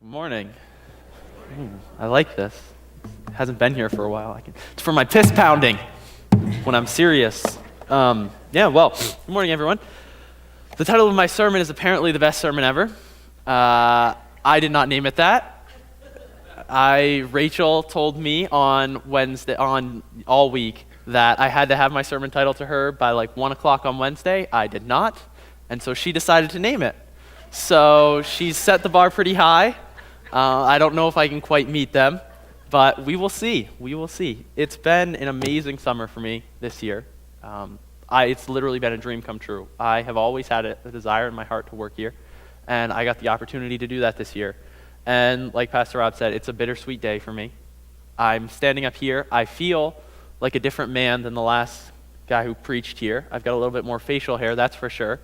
Good morning. I like this. It hasn't been here for a while. It's for my piss pounding when I'm serious. Good morning, everyone. The title of my sermon is apparently the best sermon ever. I did not name it that. Rachel told me on all week that I had to have my sermon title to her by like 1 o'clock on Wednesday. I did not, and so she decided to name it. So she's set the bar pretty high. I don't know if I can quite meet them, but we will see. We will see. It's been an amazing summer for me this year. It's literally been a dream come true. I have always had a desire in my heart to work here, and I got the opportunity to do that this year. And like Pastor Rob said, it's a bittersweet day for me. I'm standing up here. I feel like a different man than the last guy who preached here. I've got a little bit more facial hair, that's for sure.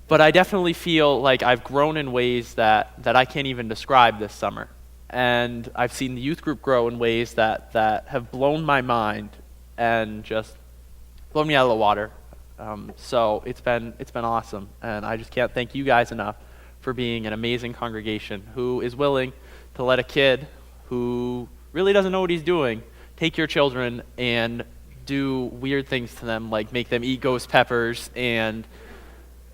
But I definitely feel like I've grown in ways that I can't even describe this summer. And I've seen the youth group grow in ways that have blown my mind and just blown me out of the water. So it's been awesome. And I just can't thank you guys enough for being an amazing congregation who is willing to let a kid who really doesn't know what he's doing take your children and do weird things to them, like make them eat ghost peppers and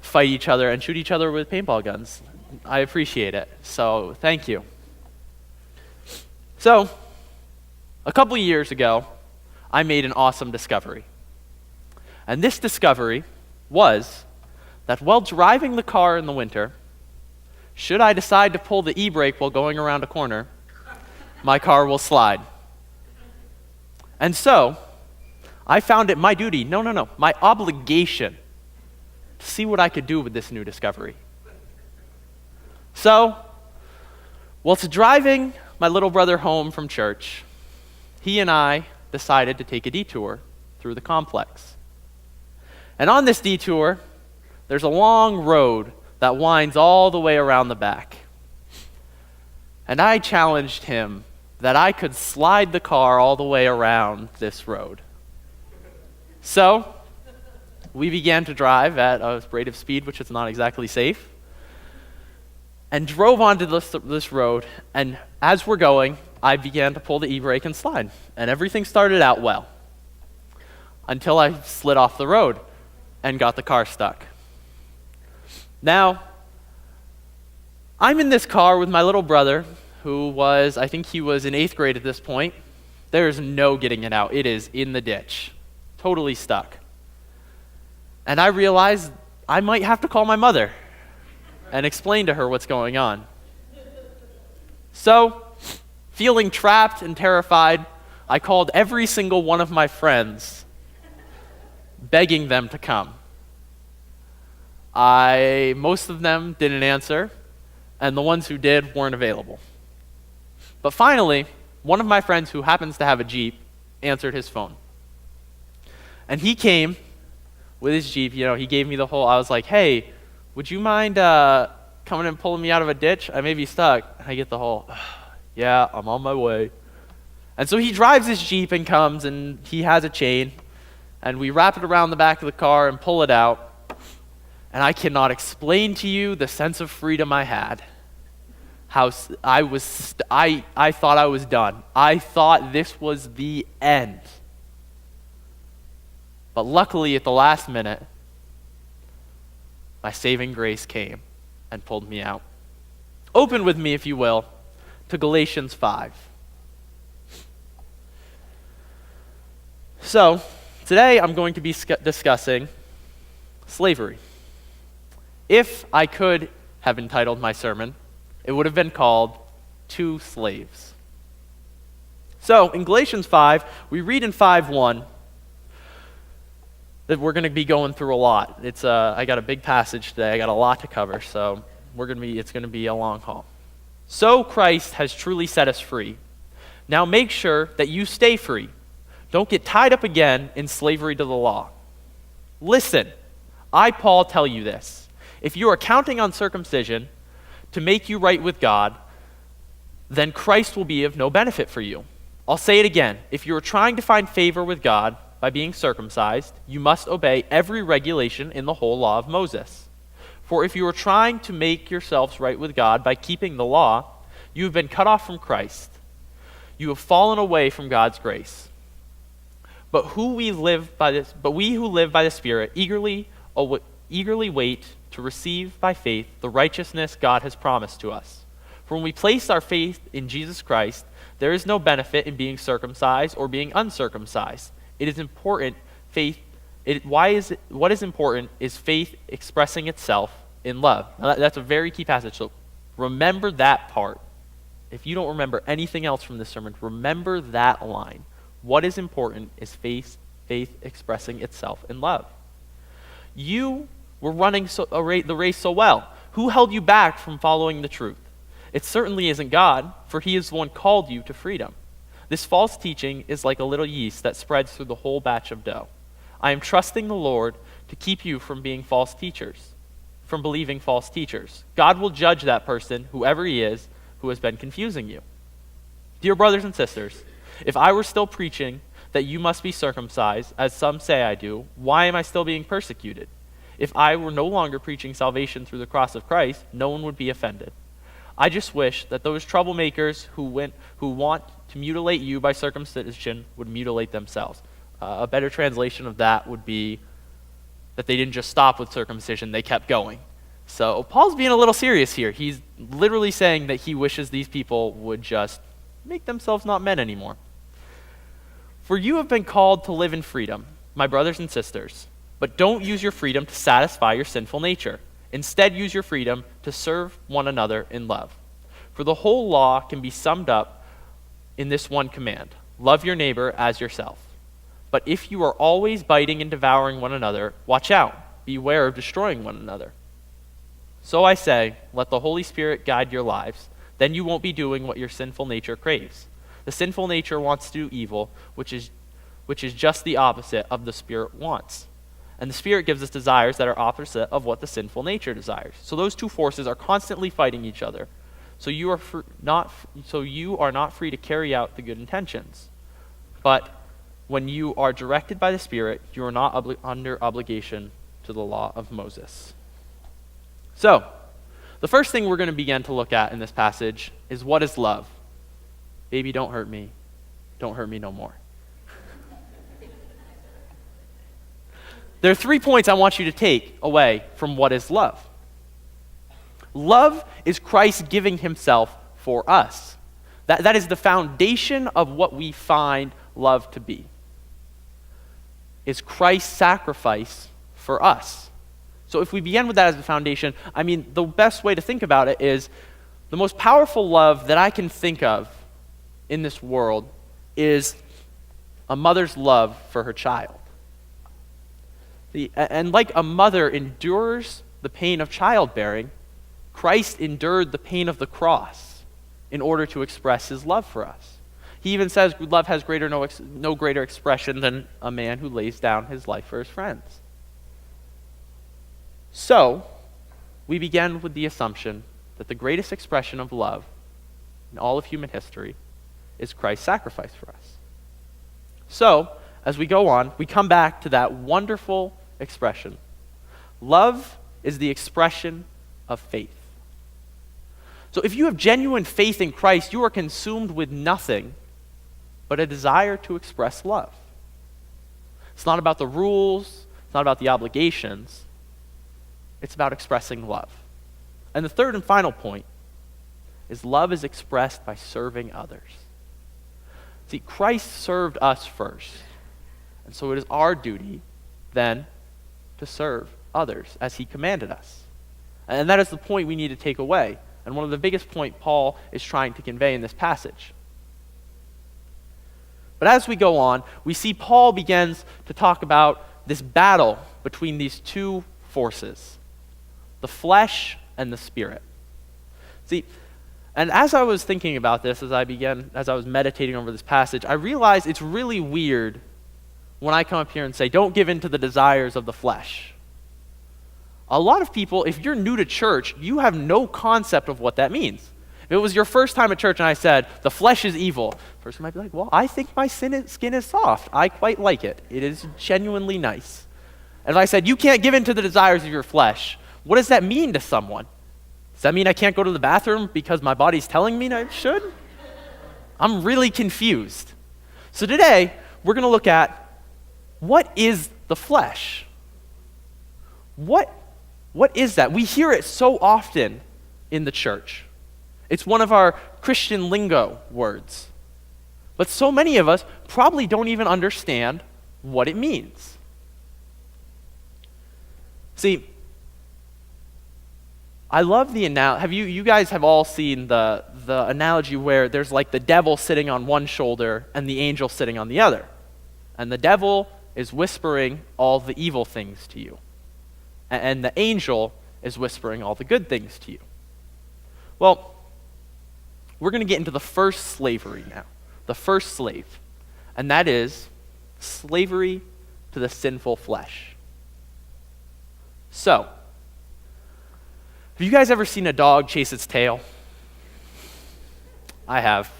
fight each other and shoot each other with paintball guns. I appreciate it. So thank you. So a couple years ago, I made an awesome discovery. And this discovery was that while driving the car in the winter, should I decide to pull the e-brake while going around a corner, my car will slide. And so I found it my duty, my obligation to see what I could do with this new discovery. So, whilst driving my little brother home from church, he and I decided to take a detour through the complex. And on this detour, there's a long road that winds all the way around the back. And I challenged him that I could slide the car all the way around this road. So, we began to drive at a rate of speed which is not exactly safe, and drove onto this road, and as we're going, I began to pull the e-brake and slide, and everything started out well, until I slid off the road and got the car stuck. Now, I'm in this car with my little brother, I think he was in 8th grade at this point. There's no getting it out. It is in the ditch, totally stuck. And I realized I might have to call my mother and explain to her what's going on. So, feeling trapped and terrified, I called every single one of my friends, begging them to come. Most of them didn't answer, and the ones who did weren't available. But finally, one of my friends who happens to have a Jeep answered his phone. And he came with his Jeep. He gave me I was like, hey, would you mind coming and pulling me out of a ditch? I may be stuck. And I get yeah, I'm on my way. And so he drives his Jeep and comes, and he has a chain, and we wrap it around the back of the car and pull it out. And I cannot explain to you the sense of freedom I had. How I thought I was done. I thought this was the end. But luckily, at the last minute, my saving grace came and pulled me out. Open with me, if you will, to Galatians 5. So, today I'm going to be discussing slavery. If I could have entitled my sermon, it would have been called Two Slaves. So, in Galatians 5, we read in 5:1, that we're going to be going through a lot. I got a big passage today. I got a lot to cover, so it's going to be a long haul. So Christ has truly set us free. Now make sure that you stay free. Don't get tied up again in slavery to the law. Listen, I, Paul, tell you this. If you are counting on circumcision to make you right with God, then Christ will be of no benefit for you. I'll say it again. If you are trying to find favor with God by being circumcised, you must obey every regulation in the whole law of Moses. For if you are trying to make yourselves right with God by keeping the law, you have been cut off from Christ. You have fallen away from God's grace. But we who live by the Spirit eagerly wait to receive by faith the righteousness God has promised to us. For when we place our faith in Jesus Christ, there is no benefit in being circumcised or being uncircumcised. What is important is faith expressing itself in love. Now that's a very key passage, so remember that part. If you don't remember anything else from this sermon, remember that line. What is important is faith expressing itself in love. You were running the race so well. Who held you back from following the truth? It certainly isn't God, for he is the one called you to freedom. This false teaching is like a little yeast that spreads through the whole batch of dough. I am trusting the Lord to keep you from believing false teachers. God will judge that person, whoever he is, who has been confusing you. Dear brothers and sisters, if I were still preaching that you must be circumcised, as some say I do, why am I still being persecuted? If I were no longer preaching salvation through the cross of Christ, no one would be offended. I just wish that those troublemakers who want to mutilate you by circumcision would mutilate themselves. A better translation of that would be that they didn't just stop with circumcision, they kept going. So Paul's being a little serious here. He's literally saying that he wishes these people would just make themselves not men anymore. For you have been called to live in freedom, my brothers and sisters, but don't use your freedom to satisfy your sinful nature. Instead, use your freedom to serve one another in love. For the whole law can be summed up in this one command: love your neighbor as yourself. But if you are always biting and devouring one another, watch out, beware of destroying one another. So I say, let the Holy Spirit guide your lives. Then you won't be doing what your sinful nature craves. The sinful nature wants to do evil, which is just the opposite of the Spirit wants. And the Spirit gives us desires that are opposite of what the sinful nature desires. So those two forces are constantly fighting each other. So you are not free to carry out the good intentions. But when you are directed by the Spirit, you are not under obligation to the law of Moses. So, the first thing we're going to begin to look at in this passage is, what is love? Baby, don't hurt me. Don't hurt me no more. There are 3 points I want you to take away from what is love. Love is Christ giving himself for us. That is the foundation of what we find love to be. Is Christ's sacrifice for us. So if we begin with that as the foundation, the best way to think about it is the most powerful love that I can think of in this world is a mother's love for her child. And like a mother endures the pain of childbearing, Christ endured the pain of the cross in order to express his love for us. He even says love has no greater expression than a man who lays down his life for his friends. So, we begin with the assumption that the greatest expression of love in all of human history is Christ's sacrifice for us. So, as we go on, we come back to that wonderful expression. Love is the expression of faith. So if you have genuine faith in Christ, you are consumed with nothing but a desire to express love. It's not about the rules, it's not about the obligations, it's about expressing love. And the third and final point is love is expressed by serving others. See, Christ served us first, and so it is our duty then to serve others as he commanded us. And that is the point we need to take away, and one of the biggest points Paul is trying to convey in this passage. But as we go on, we see Paul begins to talk about this battle between these two forces, the flesh and the spirit. See, and as I was thinking about this, as I was meditating over this passage, I realized it's really weird when I come up here and say, don't give in to the desires of the flesh. A lot of people, if you're new to church, you have no concept of what that means. If it was your first time at church and I said, the flesh is evil, the person might be like, well, I think my skin is soft. I quite like it. It is genuinely nice. And if I said, you can't give in to the desires of your flesh, what does that mean to someone? Does that mean I can't go to the bathroom because my body's telling me I should? I'm really confused. So today, we're going to look at what is the flesh? What is that? We hear it so often in the church. It's one of our Christian lingo words. But so many of us probably don't even understand what it means. See, I love the analogy. You guys have all seen the analogy where there's like the devil sitting on one shoulder and the angel sitting on the other. And the devil is whispering all the evil things to you. And the angel is whispering all the good things to you. Well, we're going to get into the first slavery now. The first slave. And that is slavery to the sinful flesh. So, have you guys ever seen a dog chase its tail? I have.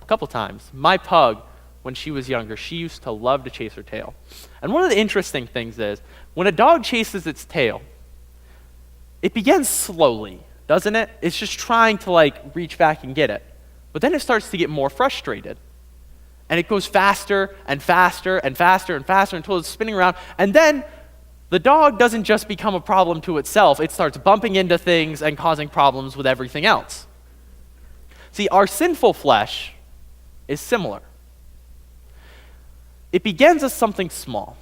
A couple times. My pug, when she was younger, she used to love to chase her tail. And one of the interesting things is, when a dog chases its tail, it begins slowly, doesn't it? It's just trying to reach back and get it. But then it starts to get more frustrated. And it goes faster and faster and faster and faster until it's spinning around. And then the dog doesn't just become a problem to itself. It starts bumping into things and causing problems with everything else. See, our sinful flesh is similar. It begins as something small,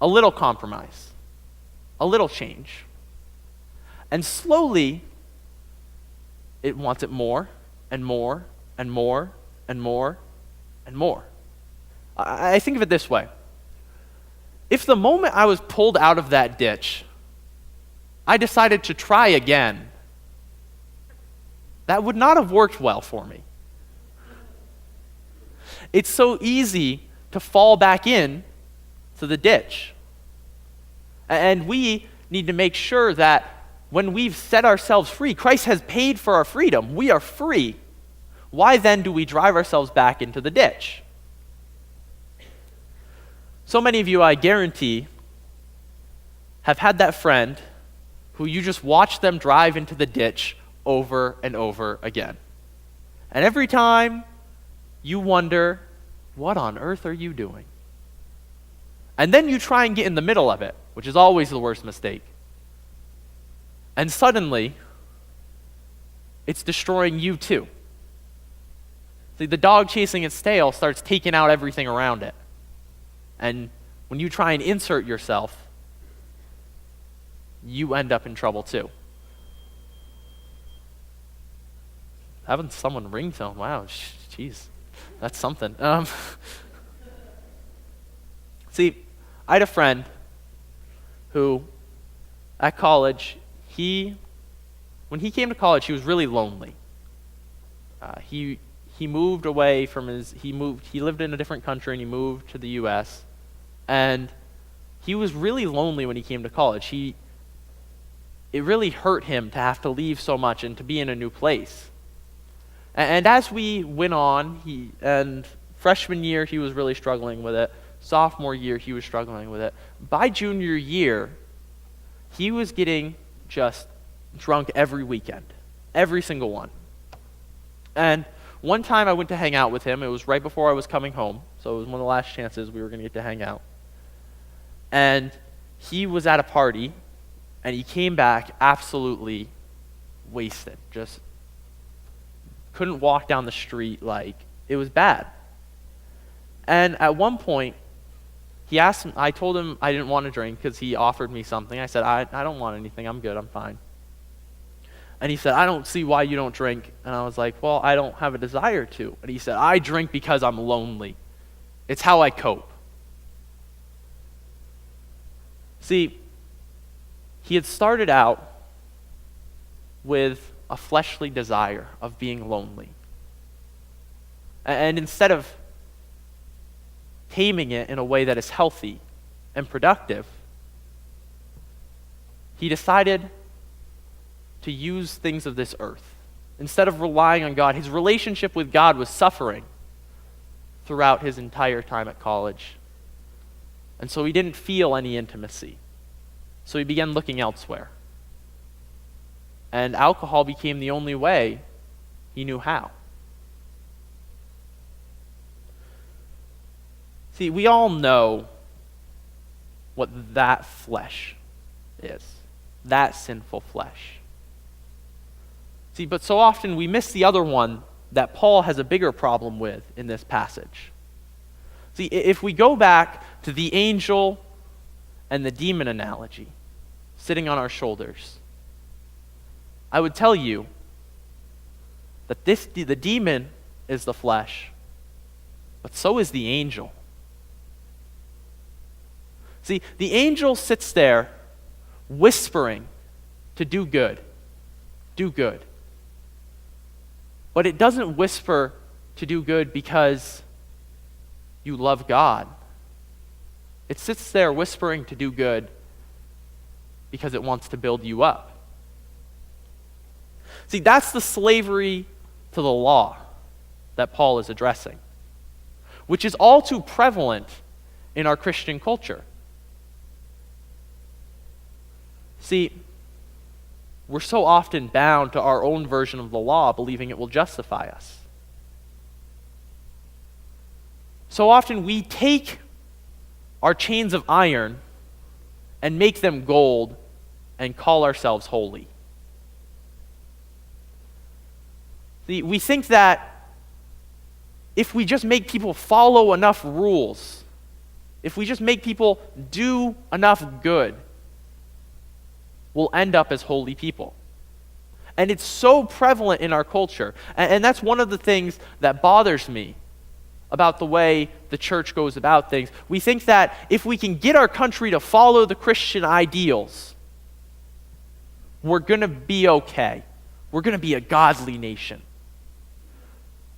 a little compromise, a little change. And slowly, it wants it more and more and more and more and more. I think of it this way. If the moment I was pulled out of that ditch, I decided to try again, that would not have worked well for me. It's so easy to fall back in to the ditch. And we need to make sure that when we've set ourselves free, Christ has paid for our freedom. We are free. Why then do we drive ourselves back into the ditch? So many of you, I guarantee, have had that friend who you just watch them drive into the ditch over and over again. And every time you wonder, what on earth are you doing? And then you try and get in the middle of it, which is always the worst mistake. And suddenly, it's destroying you too. See, the dog chasing its tail starts taking out everything around it. And when you try and insert yourself, you end up in trouble too. Having someone ringtone, wow, jeez, that's something. See, I had a friend who, at college, when he came to college, he was really lonely. He moved away from he lived in a different country and he moved to the U.S. And he was really lonely when he came to college. It really hurt him to have to leave so much and to be in a new place. And as we went on, and freshman year he was really struggling with it. Sophomore year he was struggling with it. By junior year, he was getting just drunk every weekend, every single one. And one time I went to hang out with him. It was right before I was coming home, so it was one of the last chances we were going to get to hang out. And he was at a party, and he came back absolutely wasted. Just couldn't walk down the street. It was bad. And at one point, he asked me, I told him I didn't want to drink because he offered me something. I said, I don't want anything. I'm good. I'm fine. And he said, I don't see why you don't drink. And I was like, well, I don't have a desire to. And he said, I drink because I'm lonely. It's how I cope. See, he had started out with a fleshly desire of being lonely. And instead of taming it in a way that is healthy and productive, he decided to use things of this earth. Instead of relying on God, his relationship with God was suffering throughout his entire time at college. And so he didn't feel any intimacy. So he began looking elsewhere. and alcohol became the only way he knew how. See, we all know what that flesh is, that sinful flesh. See, but so often we miss the other one that Paul has a bigger problem with in this passage. See, if we go back to the angel and the demon analogy sitting on our shoulders, I would tell you that the demon is the flesh, but so is the angel. See, the angel sits there whispering to do good, do good. But it doesn't whisper to do good because you love God. It sits there whispering to do good because it wants to build you up. See, that's the slavery to the law that Paul is addressing, which is all too prevalent in our Christian culture. See, we're so often bound to our own version of the law, believing it will justify us. So often we take our chains of iron and make them gold and call ourselves holy. See, we think that if we just make people follow enough rules, if we just make people do enough good, we'll end up as holy people. And it's so prevalent in our culture. And that's one of the things that bothers me about the way the church goes about things. We think that if we can get our country to follow the Christian ideals, we're going to be okay. We're going to be a godly nation.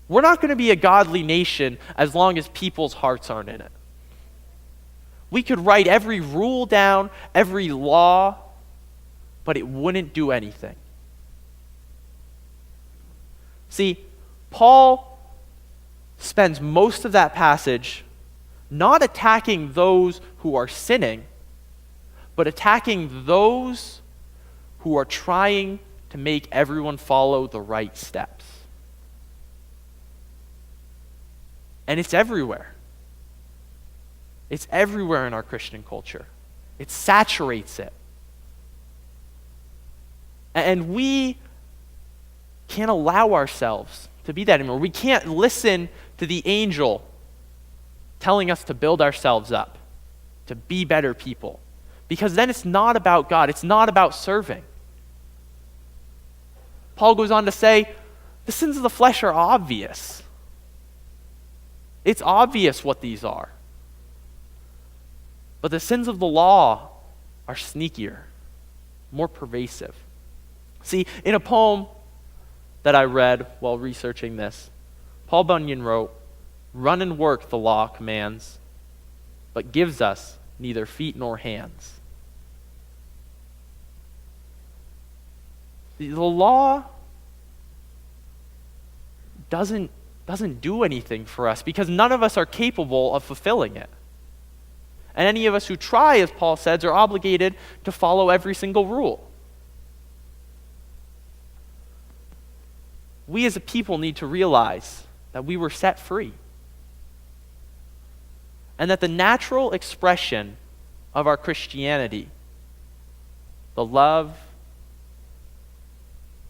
We're not going to be a godly nation as long as people's hearts aren't in it. We could write every rule down, every law, but it wouldn't do anything. See, Paul spends most of that passage not attacking those who are sinning, but attacking those who are trying to make everyone follow the right steps. And it's everywhere. It's everywhere in our Christian culture. It saturates it. And we can't allow ourselves to be that anymore. We can't listen to the angel telling us to build ourselves up, to be better people. Because then it's not about God. It's not about serving. Paul goes on to say, the sins of the flesh are obvious. It's obvious what these are. But the sins of the law are sneakier, more pervasive. See, in a poem that I read while researching this, Paul Bunyan wrote, "Run and work the law commands, but gives us neither feet nor hands." The law doesn't do anything for us because none of us are capable of fulfilling it. And any of us who try, as Paul says, are obligated to follow every single rule. We as a people need to realize that we were set free. And that the natural expression of our Christianity, the love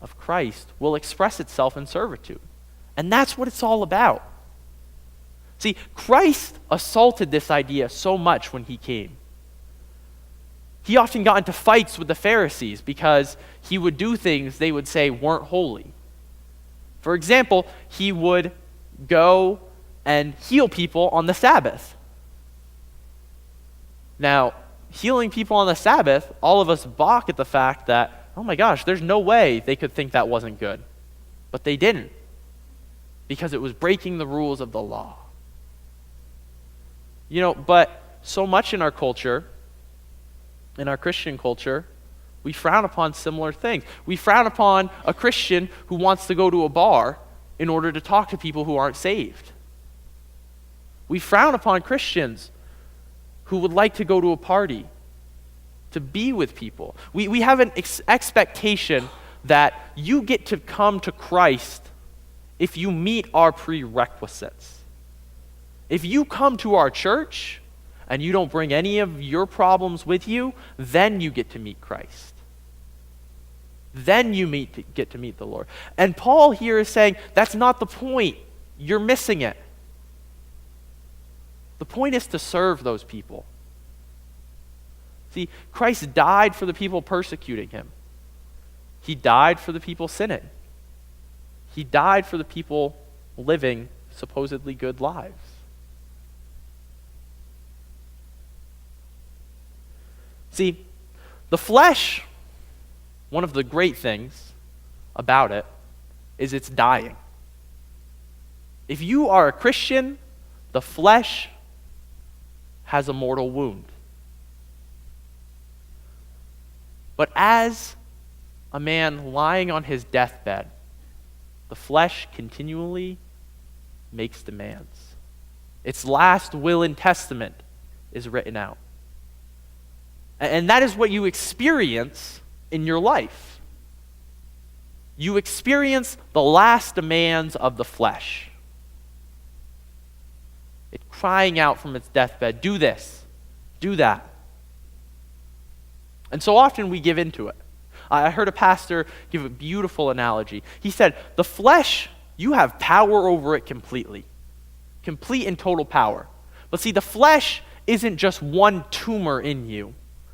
of Christ, will express itself in servitude. And that's what it's all about. See, Christ assaulted this idea so much when he came. He often got into fights with the Pharisees because he would do things they would say weren't holy. For example, he would go and heal people on the Sabbath. Now, healing people on the Sabbath, all of us balk at the fact that, oh my gosh, there's no way they could think that wasn't good. But they didn't, because it was breaking the rules of the law. But so much in our culture, in our Christian culture, we frown upon similar things. We frown upon a Christian who wants to go to a bar in order to talk to people who aren't saved. We frown upon Christians who would like to go to a party, to be with people. We have an expectation that you get to come to Christ if you meet our prerequisites. If you come to our church and you don't bring any of your problems with you, then you get to meet Christ. Then you get to meet the Lord. And Paul here is saying, that's not the point. You're missing it. The point is to serve those people. See, Christ died for the people persecuting him. He died for the people sinning. He died for the people living supposedly good lives. See, the flesh, one of the great things about it is it's dying. If you are a Christian, the flesh has a mortal wound. But as a man lying on his deathbed, the flesh continually makes demands. Its last will and testament is written out. And that is what you experience in your life. You experience the last demands of the flesh. It crying out from its deathbed, do this, do that. And so often we give into it. I heard a pastor give a beautiful analogy. He said, the flesh, you have power over it completely. Complete and total power. But see, the flesh isn't just one tumor in you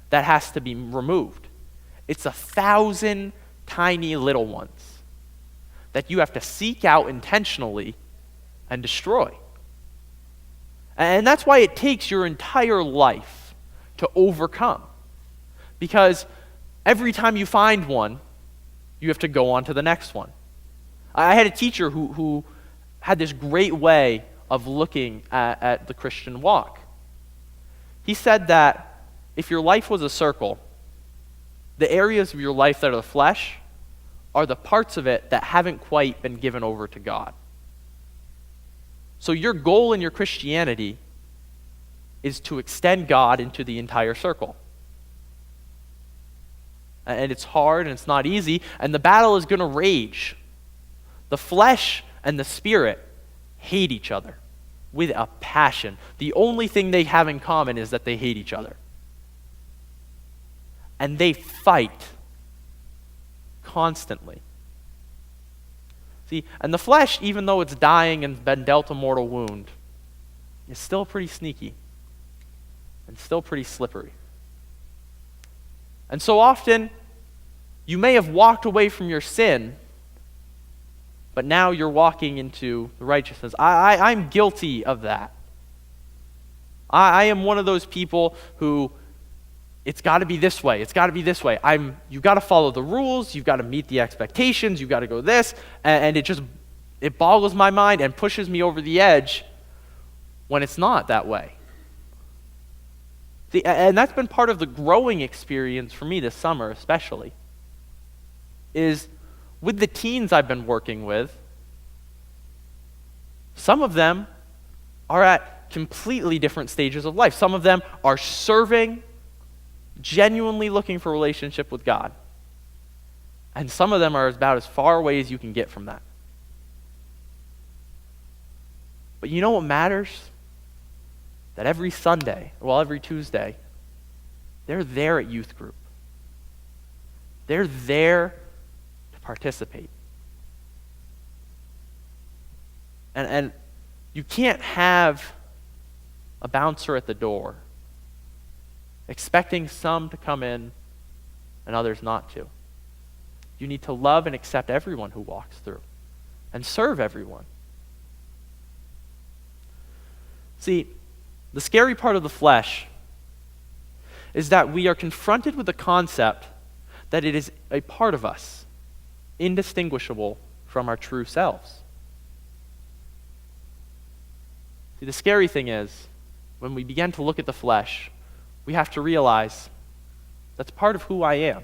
that has to be removed. It's 1,000 tiny little ones that you have to seek out intentionally and destroy. And that's why it takes your entire life to overcome. Because every time you find one, you have to go on to the next one. I had a teacher who had this great way of looking at the Christian walk. He said that if your life was a circle, the areas of your life that are the flesh are the parts of it that haven't quite been given over to God. So your goal in your Christianity is to extend God into the entire circle. And it's hard and it's not easy, and the battle is going to rage. The flesh and the spirit hate each other with a passion. The only thing they have in common is that they hate each other. And they fight constantly. See, and the flesh, even though it's dying and been dealt a mortal wound, is still pretty sneaky and still pretty slippery. And so often, you may have walked away from your sin, but now you're walking into the righteousness. I'm guilty of that. I am one of those people who, it's got to be this way. It's got to be this way. You've got to follow the rules. You've got to meet the expectations. You've got to go this. And it boggles my mind and pushes me over the edge when it's not that way. And that's been part of the growing experience for me this summer especially, is with the teens I've been working with, some of them are at completely different stages of life. Some of them are serving, genuinely looking for a relationship with God. And some of them are about as far away as you can get from that. But you know what matters? That every Sunday, every Tuesday, they're there at youth group. They're there to participate. And you can't have a bouncer at the door expecting some to come in and others not to. You need to love and accept everyone who walks through and serve everyone. See, the scary part of the flesh is that we are confronted with the concept that it is a part of us, indistinguishable from our true selves. See, the scary thing is, when we begin to look at the flesh, we have to realize that's part of who I am.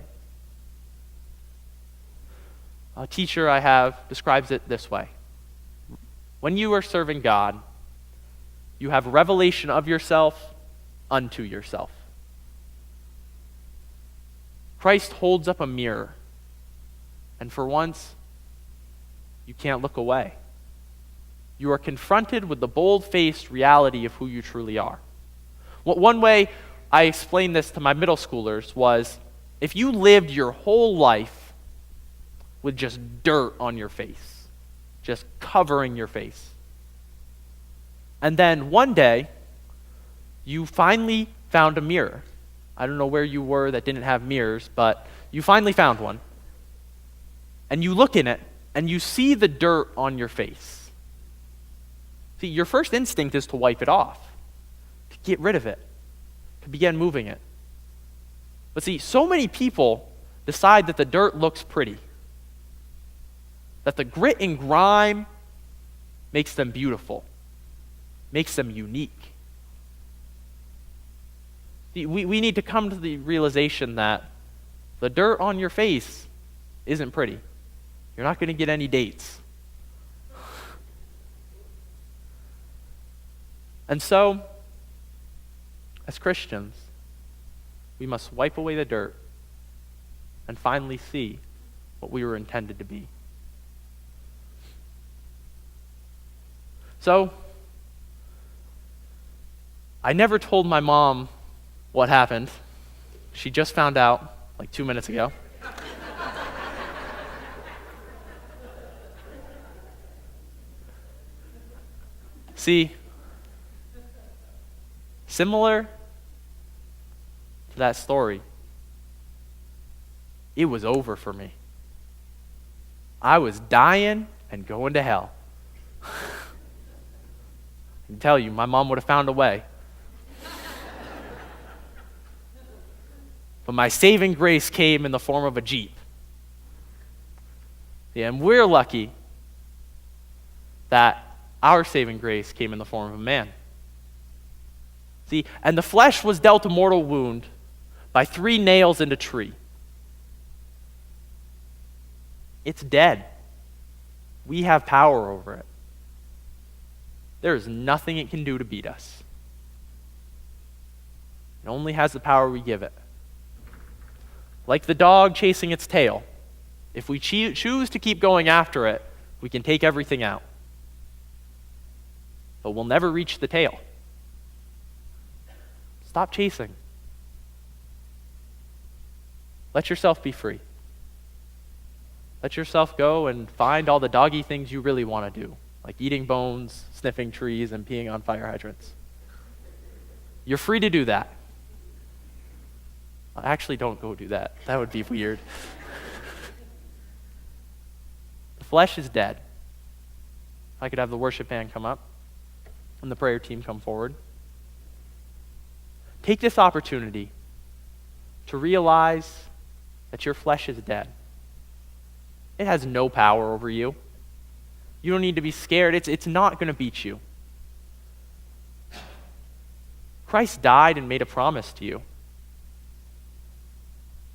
A teacher I have describes it this way. When you are serving God, you have revelation of yourself unto yourself. Christ holds up a mirror And for once, you can't look away. You are confronted with the bold-faced reality of who you truly are. One way I explained this to my middle schoolers was, if you lived your whole life with just dirt on your face, just covering your face, and then one day, you finally found a mirror. I don't know where you were that didn't have mirrors, but you finally found one. And you look in it, and you see the dirt on your face. See, your first instinct is to wipe it off, to get rid of it, to begin moving it. But see, so many people decide that the dirt looks pretty, that the grit and grime makes them beautiful, makes them unique. See, we need to come to the realization that the dirt on your face isn't pretty. You're not going to get any dates. And so, as Christians, we must wipe away the dirt and finally see what we were intended to be. So, I never told my mom what happened. She just found out like 2 minutes ago. See, similar to that story, it was over for me. I was dying and going to hell. I can tell you, my mom would have found a way. But my saving grace came in the form of a Jeep. Yeah, and we're lucky that our saving grace came in the form of a man. See, and the flesh was dealt a mortal wound by 3 nails in a tree. It's dead. We have power over it. There is nothing it can do to beat us. It only has the power we give it. Like the dog chasing its tail, if we choose to keep going after it, we can take everything out. But we'll never reach the tail. Stop chasing. Let yourself be free. Let yourself go and find all the doggy things you really want to do, like eating bones, sniffing trees, and peeing on fire hydrants. You're free to do that. Actually, don't go do that. That would be weird. The flesh is dead. If I could have the worship band come up and the prayer team come forward. Take this opportunity to realize that your flesh is dead. It has no power over you. You don't need to be scared. It's not going to beat you. Christ died and made a promise to you.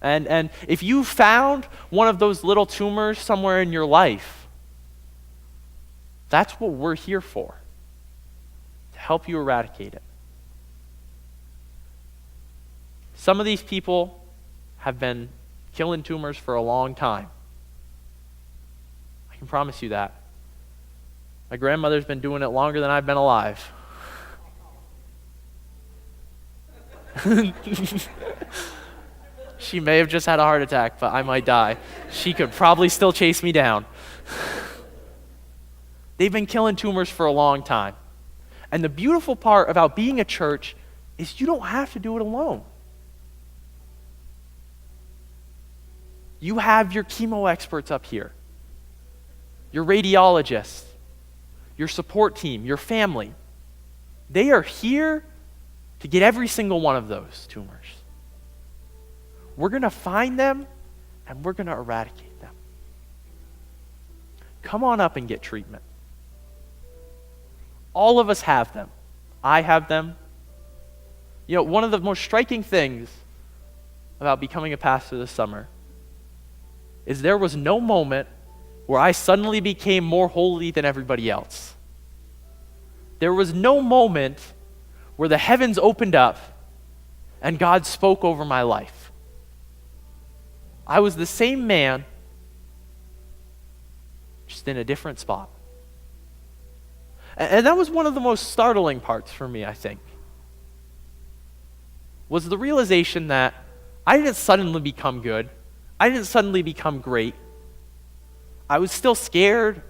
And if you found one of those little tumors somewhere in your life, that's what we're here for, to help you eradicate it. Some of these people have been killing tumors for a long time. I can promise you that. My grandmother's been doing it longer than I've been alive. She may have just had a heart attack, but I might die. She could probably still chase me down. They've been killing tumors for a long time. And the beautiful part about being a church is you don't have to do it alone. You have your chemo experts up here, your radiologists, your support team, your family. They are here to get every single one of those tumors. We're going to find them and we're going to eradicate them. Come on up and get treatment. All of us have them. I have them. You know, one of the most striking things about becoming a pastor this summer is there was no moment where I suddenly became more holy than everybody else. There was no moment where the heavens opened up and God spoke over my life. I was the same man just in a different spot. And that was one of the most startling parts for me, I think, was the realization that I didn't suddenly become good. I didn't suddenly become great. I was still scared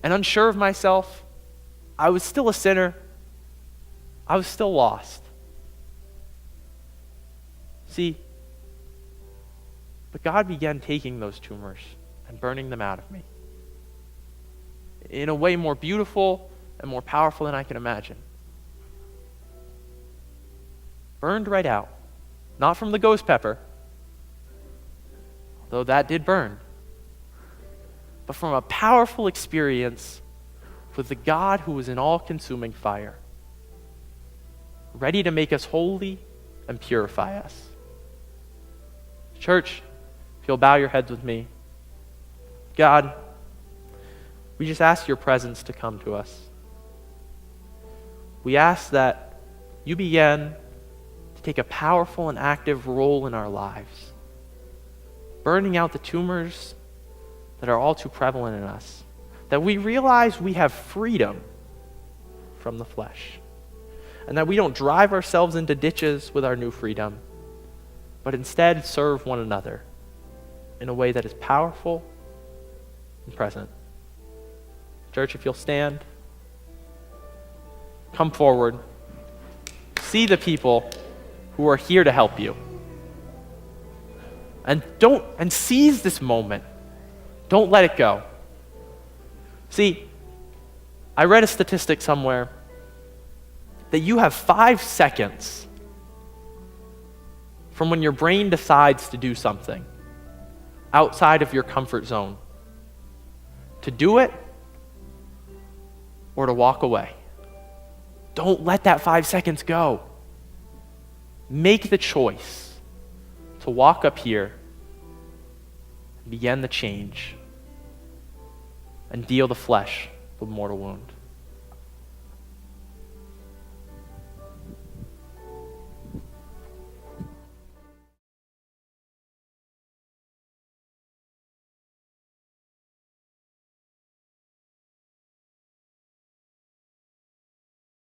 and unsure of myself. I was still a sinner. I was still lost. See, but God began taking those tumors and burning them out of me in a way more beautiful and more powerful than I can imagine. Burned right out. Not from the ghost pepper, although that did burn, but from a powerful experience with the God who was an all-consuming fire, ready to make us holy and purify us. Church, if you'll bow your heads with me. God, we just ask your presence to come to us. We ask that you begin to take a powerful and active role in our lives, burning out the tumors that are all too prevalent in us, that we realize we have freedom from the flesh, and that we don't drive ourselves into ditches with our new freedom, but instead serve one another in a way that is powerful and present. Church, if you'll stand, come forward, see the people who are here to help you. And seize this moment. Don't let it go. See, I read a statistic somewhere that you have 5 seconds from when your brain decides to do something outside of your comfort zone, to do it or to walk away. Don't let that 5 seconds go. Make the choice to walk up here and begin the change and deal the flesh with mortal wound.